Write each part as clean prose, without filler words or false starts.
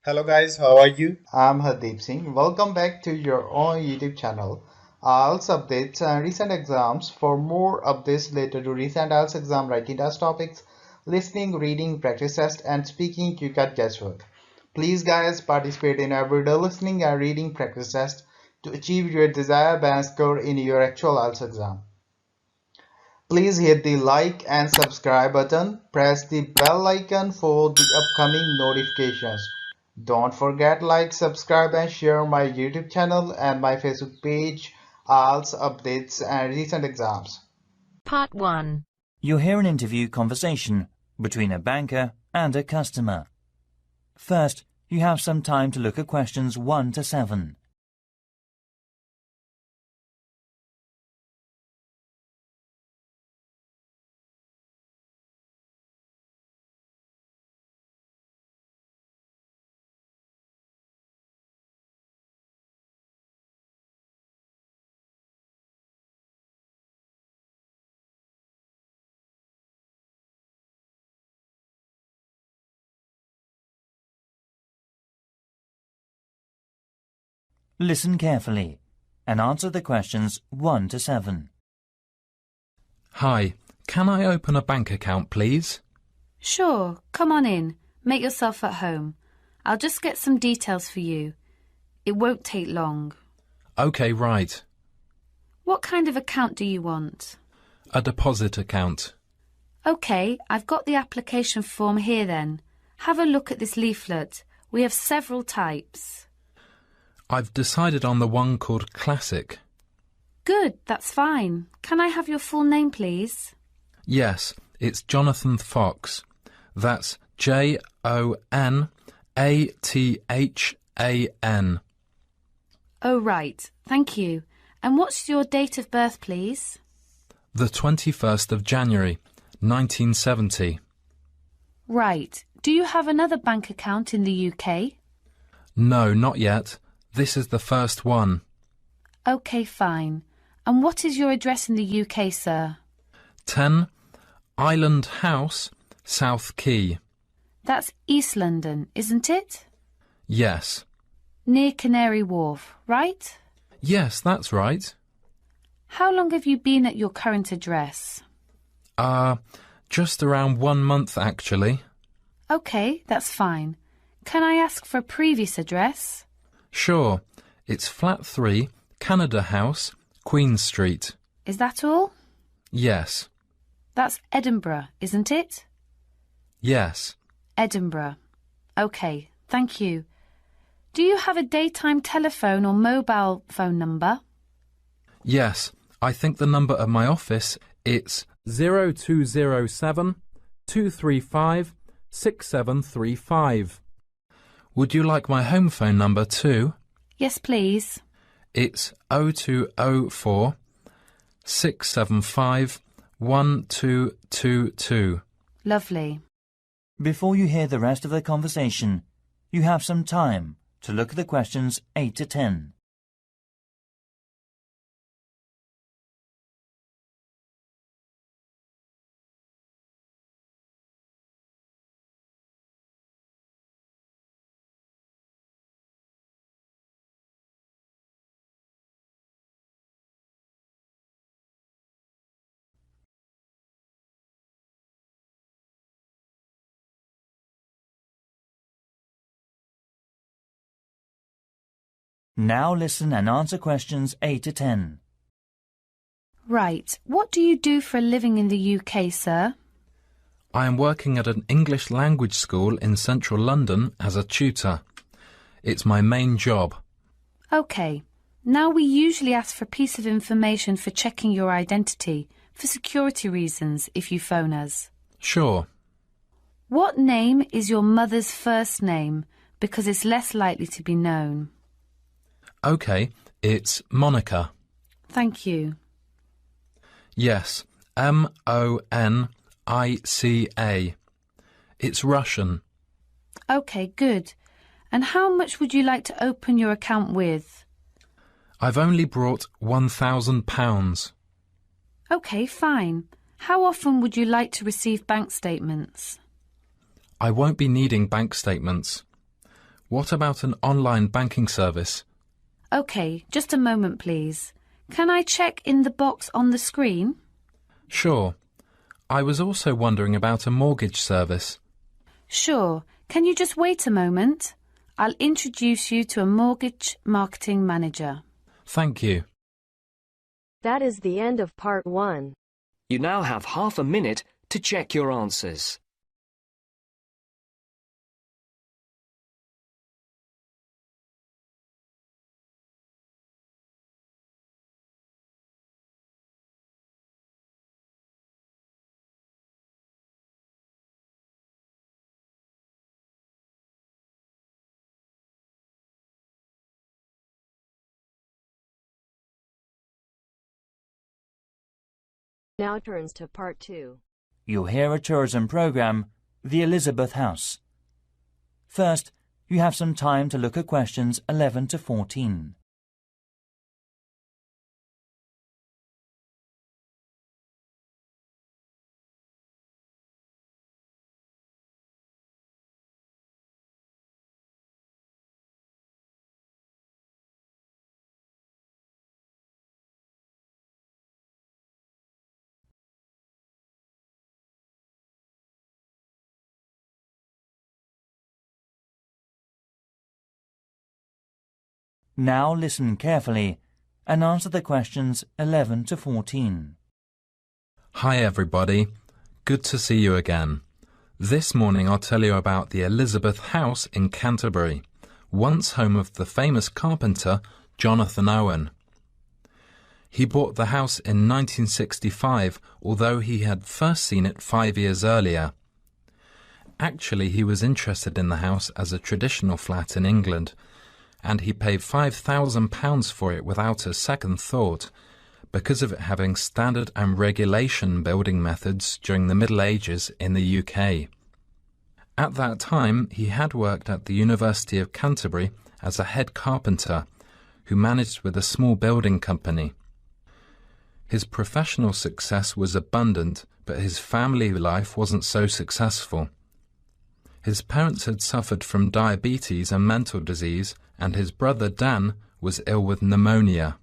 Hello guys, how are you? I'm Hardeep Singh. Welcome back to your own YouTube channel. IELTS updates and recent exams. For more updates related to recent IELTS exam writing test topics, listening, reading, practice test, and speaking, you got guesswork. Please, guys, participate in everyday listening and reading practice test to achieve your desired band score in your actual IELTS exam. Please hit the like and subscribe button. Press the bell icon for the upcoming notifications. Don't forget like, subscribe and share my YouTube channel and my Facebook page, IELTS updates and recent exams. Part 1. You'll hear an interview conversation between a banker and a customer. First, you have some time to look at questions 1 to 7. Listen carefully and answer the questions 1 to 7. Hi, can I open a bank account, please? Sure, come on in. Make yourself at home. I'll just get some details for you. It won't take long. OK, right. What kind of account do you want? A deposit account. OK, I've got the application form here then. Have a look at this leaflet. We have several types. I've decided on the one called Classic. Good, that's fine. Can I have your full name, please? Yes, it's Jonathan Fox. That's Jonathan. Oh, right. Thank you. And what's your date of birth, please? The 21st of January, 1970. Right. Do you have another bank account in the UK? No, not yet. This is the first one. OK, fine. And what is your address in the UK, sir? 10 Island House, South Quay. That's East London, isn't it? Yes. Near Canary Wharf, right? Yes, that's right. How long have you been at your current address? Just around 1 month, actually. OK, that's fine. Can I ask for a previous address? Sure. It's Flat 3, Canada House, Queen Street. Is that all? Yes. That's Edinburgh, isn't it? Yes. Edinburgh. OK, thank you. Do you have a daytime telephone or mobile phone number? Yes. I think the number of my office, it's 0207 235 6735. Would you like my home phone number too? Yes, please. It's 0204 675 1222. Lovely. Before you hear the rest of the conversation, you have some time to look at the questions 8 to 10. Now listen and answer questions 8 to 10. Right. What do you do for a living in the UK, sir? I am working at an English language school in central London as a tutor. It's my main job. OK. Now we usually ask for a piece of information for checking your identity, for security reasons, if you phone us. Sure. What name is your mother's first name, because it's less likely to be known? OK, it's Monica. Thank you. Yes, Monica. It's Russian. OK, good. And how much would you like to open your account with? I've only brought £1,000. OK, fine. How often would you like to receive bank statements? I won't be needing bank statements. What about an online banking service? OK, just a moment, please. Can I check in the box on the screen? Sure. I was also wondering about a mortgage service. Sure. Can you just wait a moment? I'll introduce you to a mortgage marketing manager. Thank you. That is the end of part 1. You now have half a minute to check your answers. Now turns to part 2. You'll hear a tourism program, The Elizabeth House. First, you have some time to look at questions 11 to 14. Now listen carefully and answer the questions 11 to 14. Hi everybody. Good to see you again. This morning I'll tell you about the Elizabeth House in Canterbury, once home of the famous carpenter Jonathan Owen. He bought the house in 1965, although he had first seen it 5 years earlier. Actually, he was interested in the house as a traditional flat in England, and he paid £5,000 for it without a second thought, because of it having standard and regulation building methods during the Middle Ages in the UK. At that time, he had worked at the University of Canterbury as a head carpenter, who managed with a small building company. His professional success was abundant, but his family life wasn't so successful. His parents had suffered from diabetes and mental disease, and his brother Dan was ill with pneumonia.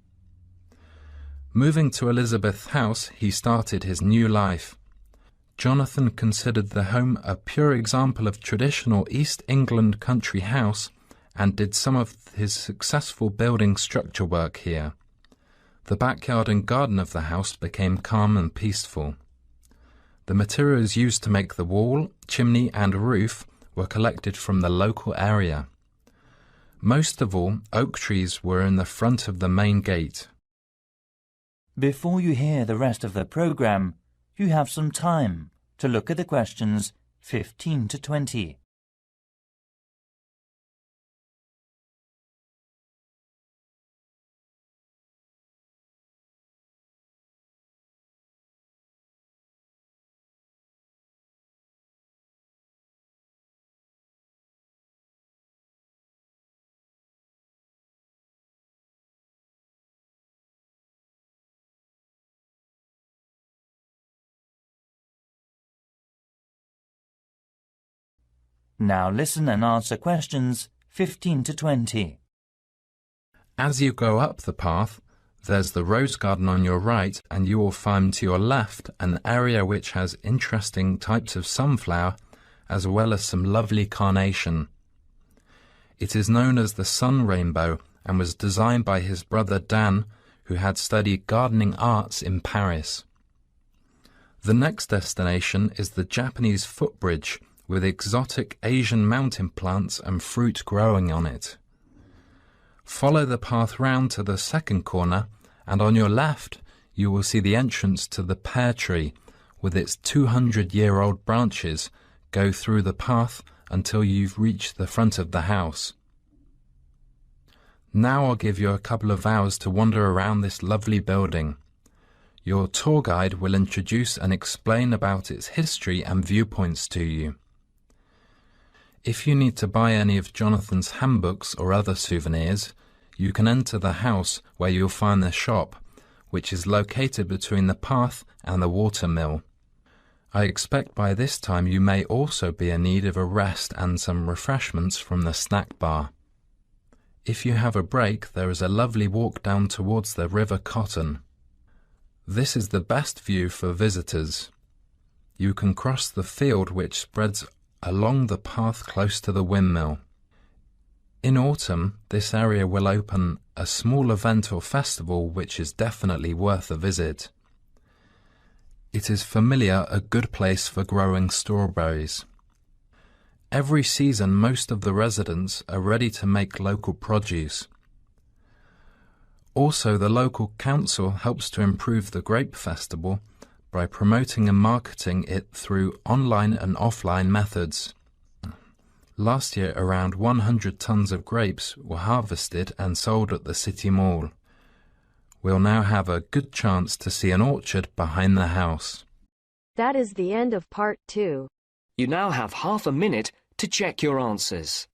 Moving to Elizabeth House, he started his new life. Jonathan considered the home a pure example of traditional East England country house and did some of his successful building structure work here. The backyard and garden of the house became calm and peaceful. The materials used to make the wall, chimney and roof were collected from the local area. Most of all, oak trees were in the front of the main gate. Before you hear the rest of the program, you have some time to look at the questions 15 to 20. Now listen and answer questions 15 to 20. As you go up the path, there's the rose garden on your right, and you will find to your left an area which has interesting types of sunflower as well as some lovely carnation. It is known as the sun rainbow and was designed by his brother Dan, who had studied gardening arts in Paris. The next destination is the Japanese footbridge, with exotic Asian mountain plants and fruit growing on it. Follow the path round to the second corner, and on your left you will see the entrance to the pear tree, with its 200-year-old branches go through the path until you've reached the front of the house. Now I'll give you a couple of hours to wander around this lovely building. Your tour guide will introduce and explain about its history and viewpoints to you. If you need to buy any of Jonathan's handbooks or other souvenirs, you can enter the house where you'll find the shop, which is located between the path and the watermill. I expect by this time you may also be in need of a rest and some refreshments from the snack bar. If you have a break, there is a lovely walk down towards the River Cotton. This is the best view for visitors. You can cross the field which spreads along the path close to the windmill. In autumn, this area will open a small event or festival which is definitely worth a visit. It is familiar a good place for growing strawberries. Every season most of the residents are ready to make local produce. Also, the local council helps to improve the grape festival by promoting and marketing it through online and offline methods. Last year around 100 tons of grapes were harvested and sold at the city mall. We'll now have a good chance to see an orchard behind the house. That is the end of part 2. You now have half a minute to check your answers.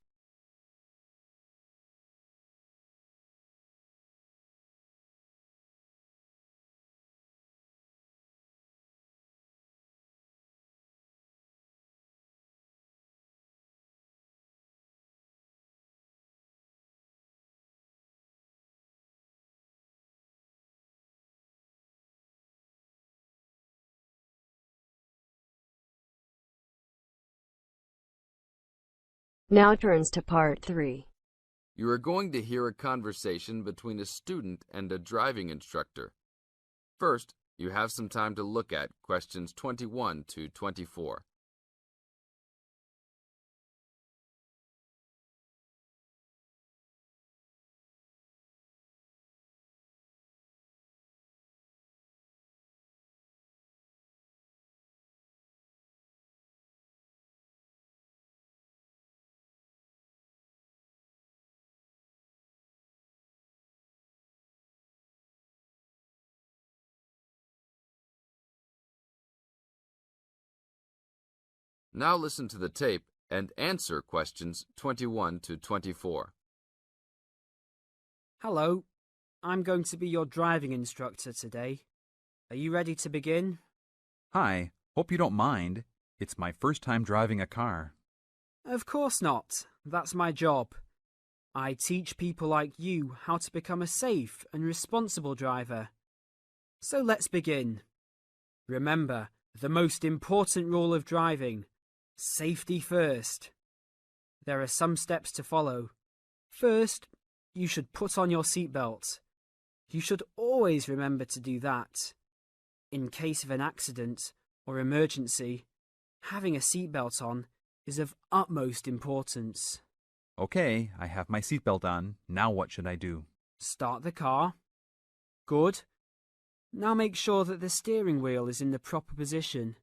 Now turns to part 3. You are going to hear a conversation between a student and a driving instructor. First, you have some time to look at questions 21 to 24. Now listen to the tape and answer questions 21 to 24. Hello, I'm going to be your driving instructor today. Are you ready to begin? Hi, hope you don't mind. It's my first time driving a car. Of course not. That's my job. I teach people like you how to become a safe and responsible driver. So let's begin. Remember, the most important rule of driving: safety first. There are some steps to follow. First, you should put on your seatbelt. You should always remember to do that. In case of an accident or emergency, having a seatbelt on is of utmost importance. Okay, I have my seatbelt on. Now what should I do? Start the car. Good. Now make sure that the steering wheel is in the proper position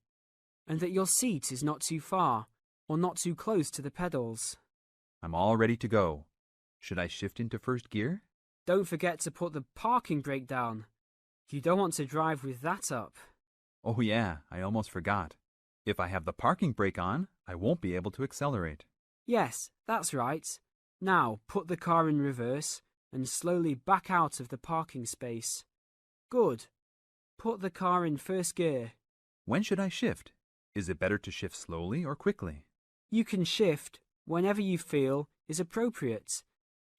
and that your seat is not too far or not too close to the pedals. I'm all ready to go. Should I shift into first gear? Don't forget to put the parking brake down. You don't want to drive with that up. Oh yeah, I almost forgot. If I have the parking brake on, I won't be able to accelerate. Yes, that's right. Now put the car in reverse and slowly back out of the parking space. Good. Put the car in first gear. When should I shift? Is it better to shift slowly or quickly? You can shift whenever you feel is appropriate.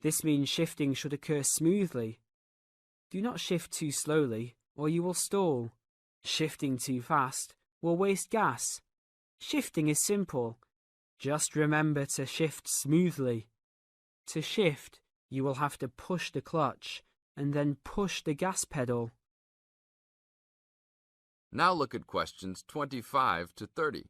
This means shifting should occur smoothly. Do not shift too slowly or you will stall. Shifting too fast will waste gas. Shifting is simple. Just remember to shift smoothly. To shift, you will have to push the clutch and then push the gas pedal. Now look at questions 25 to 30.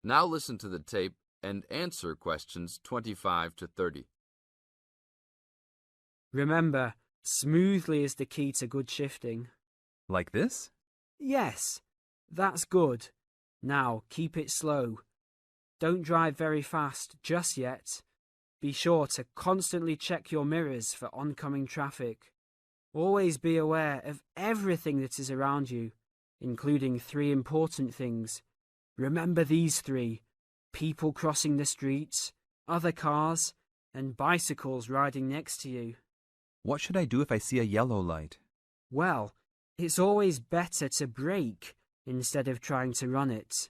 Now listen to the tape and answer questions 25 to 30. Remember, smoothly is the key to good shifting. Like this? Yes, that's good. Now, keep it slow. Don't drive very fast just yet. Be sure to constantly check your mirrors for oncoming traffic. Always be aware of everything that is around you, including 3 important things. Remember these 3: people crossing the streets, other cars, and bicycles riding next to you. What should I do if I see a yellow light? Well, it's always better to brake instead of trying to run it.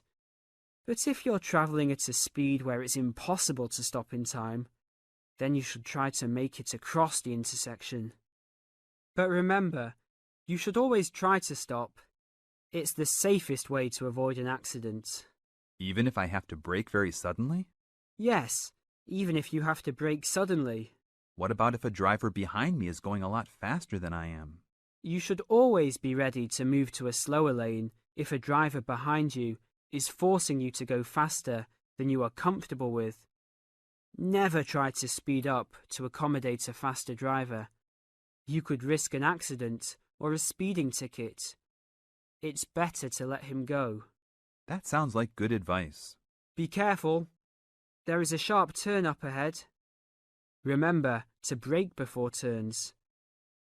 But if you're travelling at a speed where it's impossible to stop in time, then you should try to make it across the intersection. But remember, you should always try to stop. It's the safest way to avoid an accident. Even if I have to brake very suddenly? Yes, even if you have to brake suddenly. What about if a driver behind me is going a lot faster than I am? You should always be ready to move to a slower lane if a driver behind you is forcing you to go faster than you are comfortable with. Never try to speed up to accommodate a faster driver. You could risk an accident or a speeding ticket. It's better to let him go. That sounds like good advice. Be careful. There is a sharp turn up ahead. Remember to brake before turns.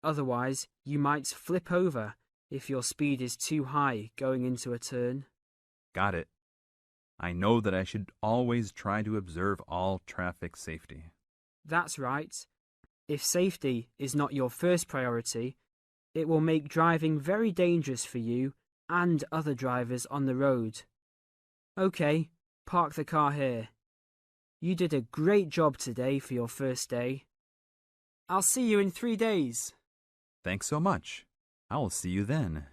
Otherwise, you might flip over if your speed is too high going into a turn. Got it. I know that I should always try to observe all traffic safety. That's right. If safety is not your first priority, it will make driving very dangerous for you and other drivers on the road. Okay, park the car here. You did a great job today for your first day. I'll see you in 3 days. Thanks so much. I will see you then.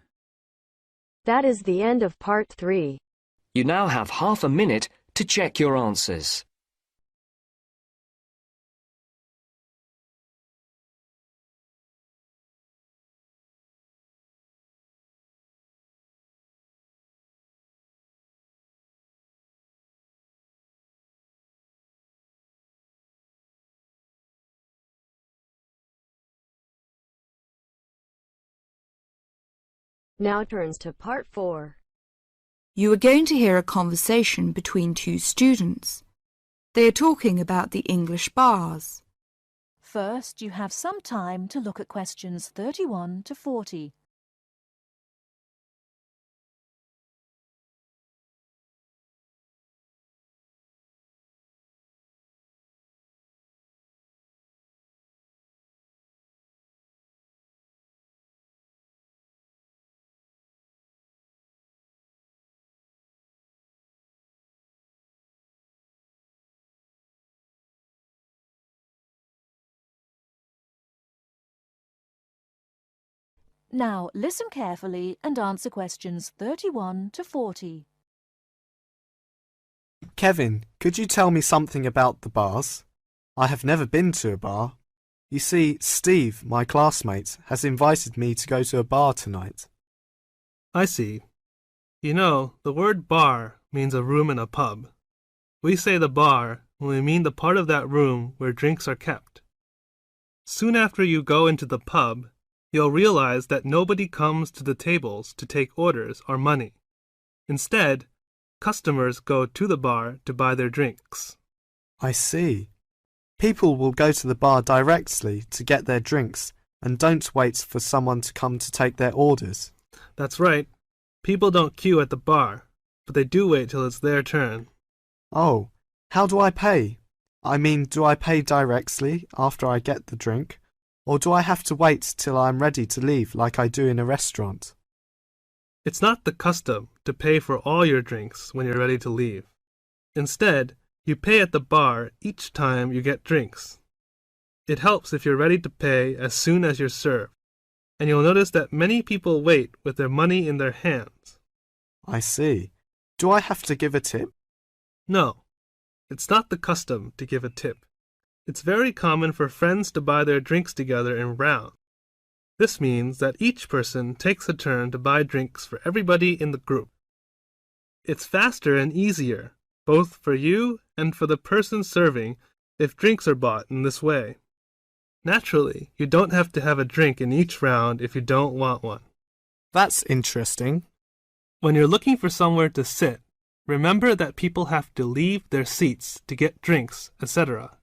That is the end of part 3. You now have half a minute to check your answers. Now turns to part 4. You are going to hear a conversation between 2 students. They are talking about the English bars. First, you have some time to look at questions 31 to 40. Now, listen carefully and answer questions 31 to 40. Kevin, could you tell me something about the bars? I have never been to a bar. You see, Steve, my classmate, has invited me to go to a bar tonight. I see. You know, the word bar means a room in a pub. We say the bar when we mean the part of that room where drinks are kept. Soon after you go into the pub, you'll realize that nobody comes to the tables to take orders or money. Instead, customers go to the bar to buy their drinks. I see. People will go to the bar directly to get their drinks and don't wait for someone to come to take their orders. That's right. People don't queue at the bar, but they do wait till it's their turn. Oh, how do I pay? I mean, do I pay directly after I get the drink? Or do I have to wait till I'm ready to leave like I do in a restaurant? It's not the custom to pay for all your drinks when you're ready to leave. Instead, you pay at the bar each time you get drinks. It helps if you're ready to pay as soon as you're served, and you'll notice that many people wait with their money in their hands. I see. Do I have to give a tip? No, it's not the custom to give a tip. It's very common for friends to buy their drinks together in rounds. This means that each person takes a turn to buy drinks for everybody in the group. It's faster and easier, both for you and for the person serving, if drinks are bought in this way. Naturally, you don't have to have a drink in each round if you don't want one. That's interesting. When you're looking for somewhere to sit, Remember that people have to leave their seats to get drinks, etc.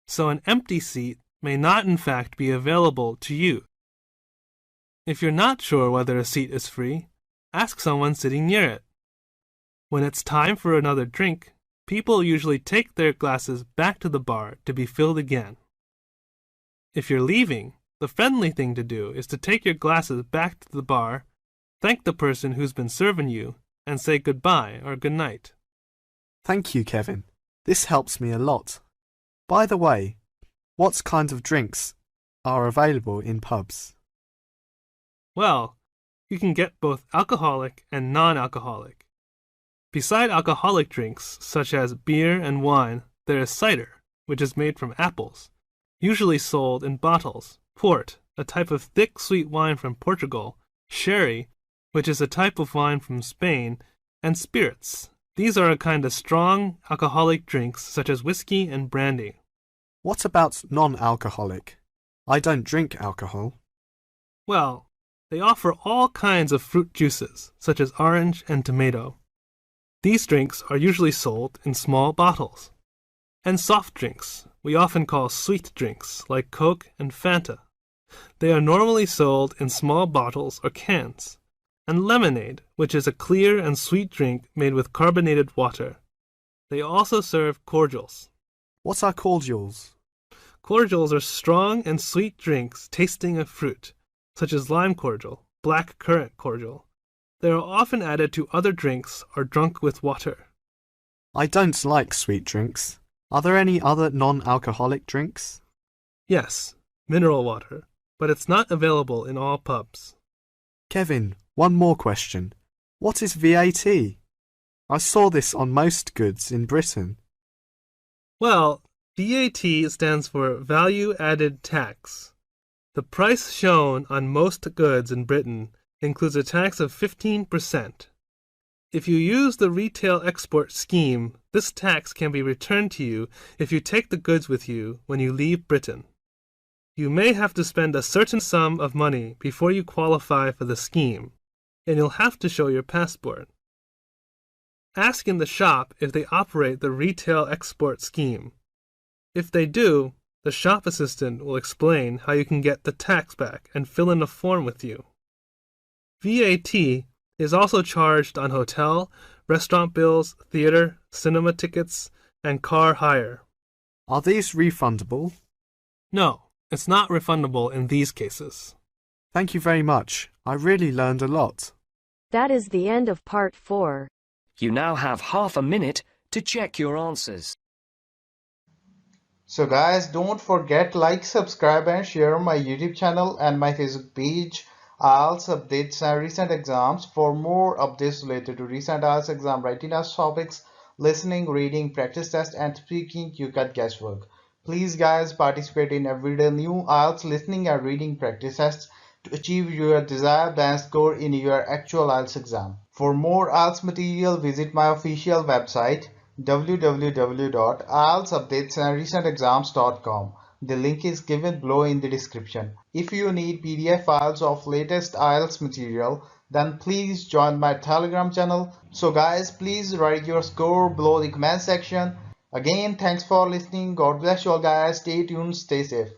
So an empty seat may not in fact be available to you. If you're not sure whether a seat is free, ask someone sitting near it. When it's time for another drink, people usually take their glasses back to the bar to be filled again. If you're leaving, the friendly thing to do is to take your glasses back to the bar, thank the person who's been serving you, and say goodbye or good night. Thank you, Kevin. This helps me a lot. By the way, what kind of drinks are available in pubs? Well, you can get both alcoholic and non-alcoholic. Beside alcoholic drinks, such as beer and wine, there is cider, which is made from apples, usually sold in bottles, port, a type of thick sweet wine from Portugal, sherry, which is a type of wine from Spain, and spirits. These are a kind of strong alcoholic drinks such as whiskey and brandy. What about non-alcoholic? I don't drink alcohol. Well, they offer all kinds of fruit juices, such as orange and tomato. These drinks are usually sold in small bottles. And soft drinks, we often call sweet drinks, like Coke and Fanta. They are normally sold in small bottles or cans. And lemonade, which is a clear and sweet drink made with carbonated water. They also serve cordials. What are cordials? Cordials are strong and sweet drinks tasting of fruit, such as lime cordial, black currant cordial. They are often added to other drinks or drunk with water. I don't like sweet drinks. Are there any other non-alcoholic drinks? Yes, mineral water, but it's not available in all pubs. Kevin, one more question. What is VAT? I saw this on most goods in Britain. Well, VAT stands for Value Added Tax. The price shown on most goods in Britain includes a tax of 15%. If you use the retail export scheme, this tax can be returned to you if you take the goods with you when you leave Britain. You may have to spend a certain sum of money before you qualify for the scheme, and you'll have to show your passport. Ask in the shop if they operate the retail export scheme. If they do, the shop assistant will explain how you can get the tax back and fill in a form with you. VAT is also charged on hotel, restaurant bills, theater, cinema tickets, and car hire. Are these refundable? No, it's not refundable in these cases. Thank you very much. I really learned a lot. That is the end of part 4. You now have half a minute to check your answers. So guys, don't forget like, subscribe and share my YouTube channel and my Facebook page. IELTS updates and recent exams. For more updates related to recent IELTS exam writing test topics, listening, reading, practice test and speaking, you got guesswork. Please guys, participate in everyday new IELTS listening and reading practice tests to achieve your desired band score in your actual IELTS exam. For more IELTS material, visit my official website www.ieltsupdatesandrecentexams.com. The link is given below in the description. If you need PDF files of latest IELTS material, then please join my Telegram channel. So guys, please write your score below the comment section. Again, thanks for listening. God bless you all guys. Stay tuned, stay safe.